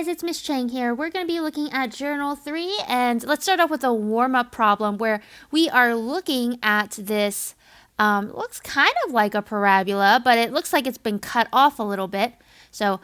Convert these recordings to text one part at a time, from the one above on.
guys, it's Miss Chang here. We're going to be looking at Journal 3, and let's start off with a warm-up problem where we are looking at this, looks kind of like a parabola, but it looks like it's been cut off a little bit. So,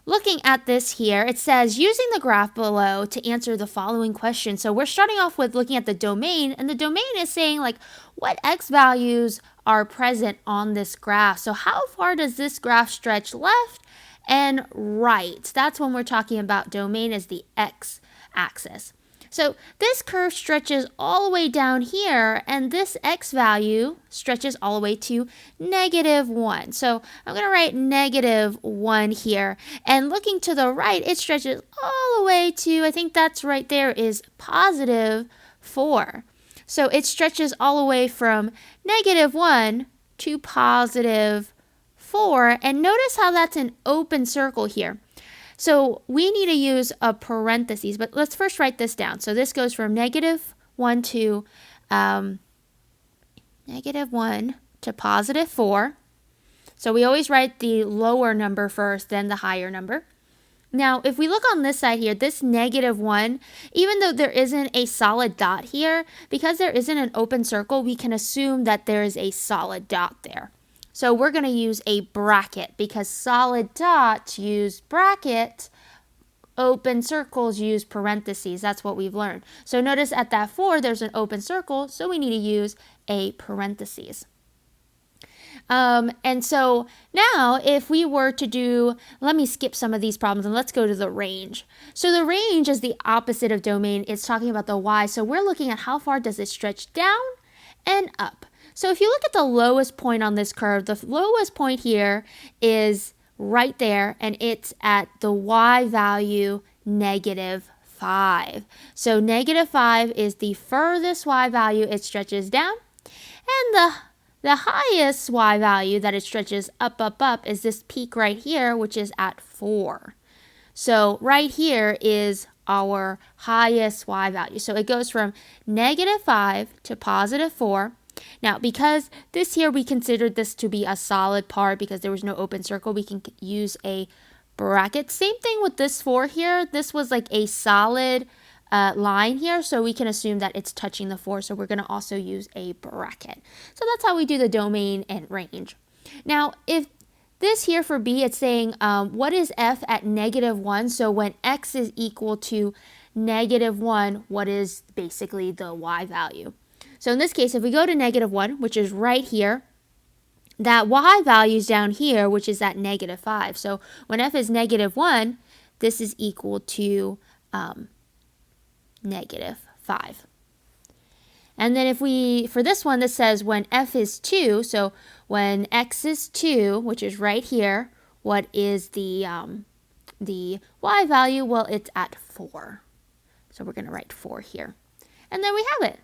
looking at this here, it says, using the graph below to answer the following question. So we're starting off with looking at the domain, and the domain is saying, like, what x values are present on this graph? So how far does this graph stretch left and right? That's when we're talking about domain as the x-axis. So this curve stretches all the way down here, and this x value stretches all the way to -1. So I'm going to write -1 here. And looking to the right, it stretches all the way to, I think that's right there, is +4. So it stretches all the way from -1 to +4. And notice how that's an open circle here. So we need to use a parentheses, but let's first write this down. So this goes from -1 to -1 to +4. So we always write the lower number first, then the higher number. Now, if we look on this side here, this -1, even though there isn't a solid dot here, because there isn't an open circle, we can assume that there is a solid dot there. So we're going to use a bracket because solid dots use bracket, open circles use parentheses. That's what we've learned. So notice at that 4, there's an open circle, so we need to use a parentheses. And so now if we were to do, let me skip some of these problems and let's go to the range. So the range is the opposite of domain. It's talking about the y. So we're looking at how far does it stretch down and up. So if you look at the lowest point on this curve, the lowest point here is right there, and it's at the y value -5. So -5 is the furthest y value it stretches down, and the highest y value that it stretches up is this peak right here, which is at 4. So right here is our highest y value. So it goes from -5 to +4. Now, because this here, we considered this to be a solid part because there was no open circle, we can use a bracket. Same thing with this 4 here. This was like a solid line here, so we can assume that it's touching the 4, so we're going to also use a bracket. So that's how we do the domain and range. Now, if this here for B, it's saying what is f at -1? So when x is equal to -1, what is basically the y value? So in this case, if we go to -1, which is right here, that y value is down here, which is at -5. So when f is -1, this is equal to -5. And then if we, for this one, this says when f is 2, so when x is 2, which is right here, what is the y value? Well, it's at 4. So we're going to write 4 here. And then we have it.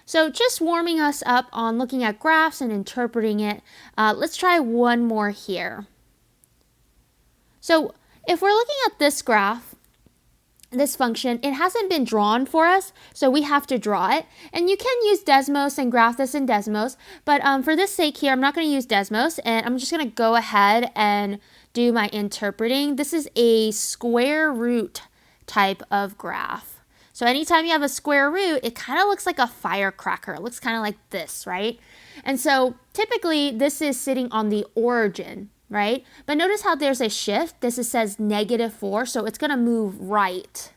So just warming us up on looking at graphs and interpreting it, let's try one more here. So if we're looking at this graph, this function, it hasn't been drawn for us, so we have to draw it. And you can use Desmos and graph this in Desmos, but for this sake here, I'm not going to use Desmos, and I'm just going to go ahead and do my interpreting. This is a square root type of graph. So anytime you have a square root, it kind of looks like a firecracker. It looks kind of like this, right? And so typically this is sitting on the origin, right? But notice how there's a shift. This says -4, so it's going to move right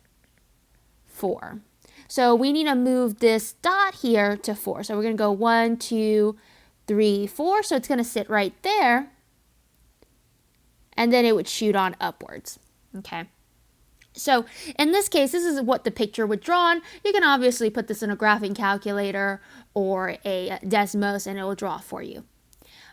4. So we need to move this dot here to 4. So we're going to go 1, 2, 3, 4. So it's going to sit right there. And then it would shoot on upwards, okay? So in this case, this is what the picture would draw. You can obviously put this in a graphing calculator or a Desmos and it will draw for you.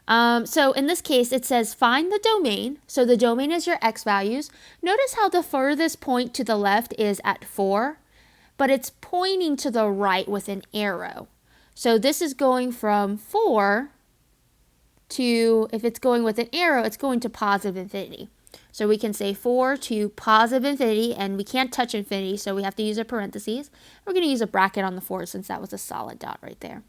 So in this case, it says find the domain. So the domain is your x values. Notice how the furthest point to the left is at 4, but it's pointing to the right with an arrow. So this is going from 4 to, if it's going with an arrow, it's going to +infinity. So we can say 4 to +infinity, and we can't touch infinity, so we have to use a parentheses. We're going to use a bracket on the 4 since that was a solid dot right there.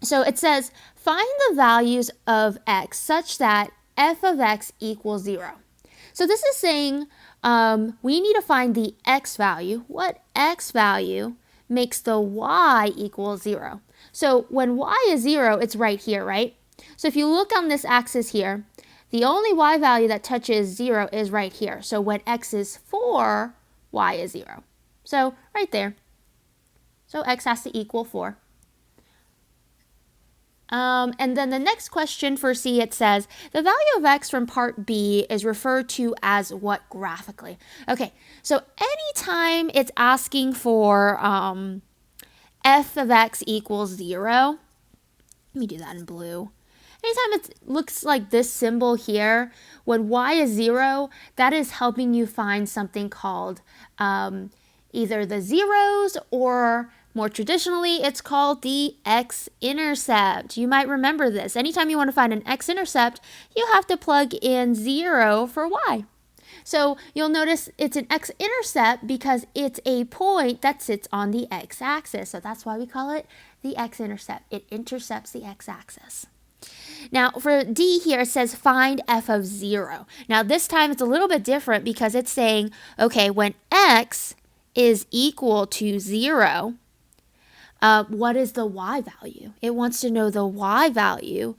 So it says, find the values of x such that f of x equals 0. So this is saying we need to find the x value. What x value makes the y equal 0? So when y is 0, it's right here, right? So if you look on this axis here, the only y value that touches 0 is right here. So when x is 4, y is 0. So right there. So x has to equal 4. And then the next question for C, it says, the value of x from part B is referred to as what graphically? Okay, so anytime it's asking for f of x equals 0, let me do that in blue. Anytime it looks like this symbol here, when y is 0, that is helping you find something called either the zeros, or more traditionally, it's called the X-Intercept. You might remember this. Anytime you want to find an X-Intercept, you have to plug in 0 for y. So you'll notice it's an X-Intercept because it's a point that sits on the x-axis. So that's why we call it the X-Intercept. It intercepts the x-axis. Now for D here, it says find f of 0. Now this time it's a little bit different because it's saying, okay, when x is equal to 0, what is the y value? It wants to know the y value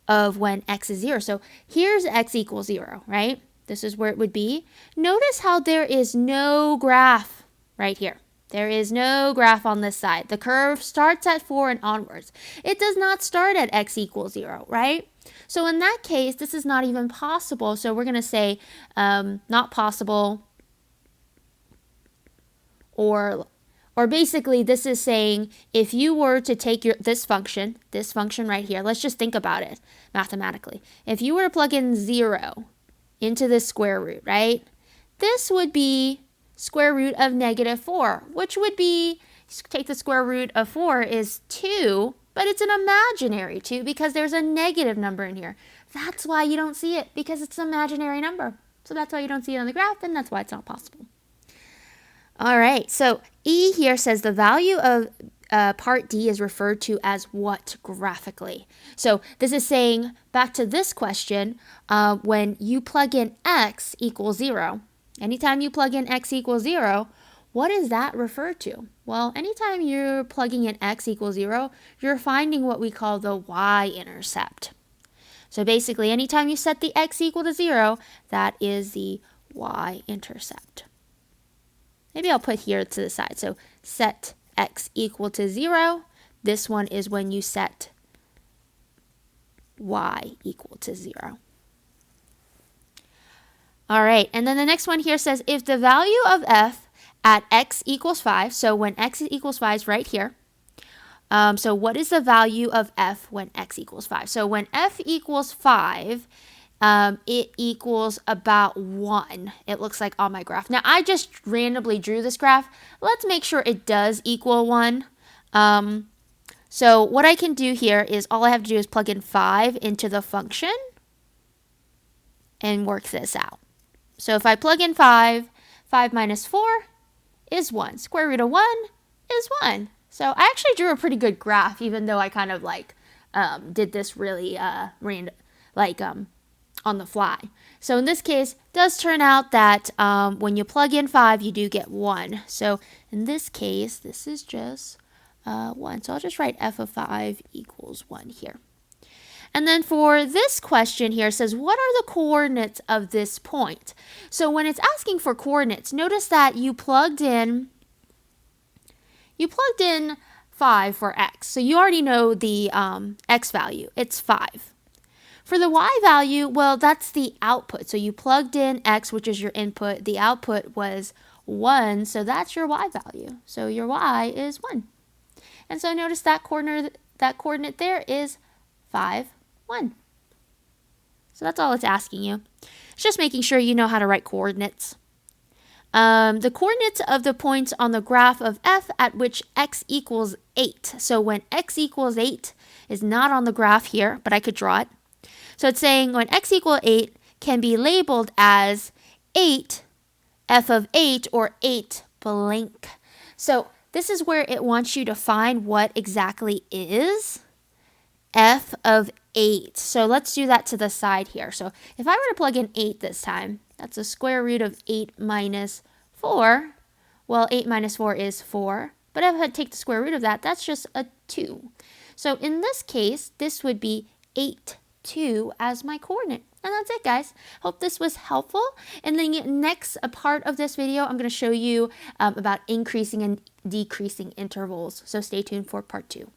of when x is 0. So here's x equals 0, right? This is where it would be. Notice how there is no graph right here. There is no graph on this side. The curve starts at 4 and onwards. It does not start at x equals 0, right? So in that case, this is not even possible. So we're going to say not possible, or basically this is saying if you were to take this function right here, let's just think about it mathematically. If you were to plug in 0 into this square root, right? This would be square root of -4, which would be, take the square root of 4 is 2, but it's an imaginary 2 because there's a negative number in here. That's why you don't see it, because it's an imaginary number. So that's why you don't see it on the graph, and that's why it's not possible. All right, so E here says the value of part D is referred to as what graphically? So this is saying, back to this question, when you plug in x equals 0, anytime you plug in x equals 0, what is that referred to? Well, anytime you're plugging in x equals 0, you're finding what we call the y-intercept. So basically, anytime you set the x equal to 0, that is the y-intercept. Maybe I'll put here to the side. So set x equal to 0. This one is when you set y equal to 0. All right, and then the next one here says if the value of f at x equals 5, so when x equals 5 is right here. So what is the value of f when x equals 5? So when f equals 5, it equals about 1, it looks like on my graph. Now, I just randomly drew this graph. Let's make sure it does equal 1. So what I can do here is all I have to do is plug in 5 into the function and work this out. So if I plug in 5, 5 minus 4 is 1. Square root of 1 is 1. So I actually drew a pretty good graph, even though I kind of like did this really random, like on the fly. So in this case, it does turn out that when you plug in 5, you do get 1. So in this case, this is just 1. So I'll just write f of 5 equals 1 here. And then for this question here, it says, what are the coordinates of this point? So when it's asking for coordinates, notice that you plugged in 5 for x. So you already know the x value. It's 5. For the y value, well, that's the output. So you plugged in x, which is your input. The output was 1, so that's your y value. So your y is 1. And so notice that coordinate there is 5, 1. So that's all it's asking you. It's just making sure you know how to write coordinates. The coordinates of the points on the graph of f at which x equals 8. So when x equals 8 is not on the graph here, but I could draw it. So it's saying when x equals 8 can be labeled as 8, f of 8, or 8 blank. So this is where it wants you to find what exactly is f of 8. So let's do that to the side here. So if I were to plug in 8 this time, That's the square root of 8 minus 4. Well, 8 minus 4 is 4. But if I take the square root of that, that's just a 2. So in this case, this would be 8, 2 as my coordinate. And that's it, guys. Hope this was helpful. In the next part of this video, I'm going to show you about increasing and decreasing intervals. So stay tuned for part 2.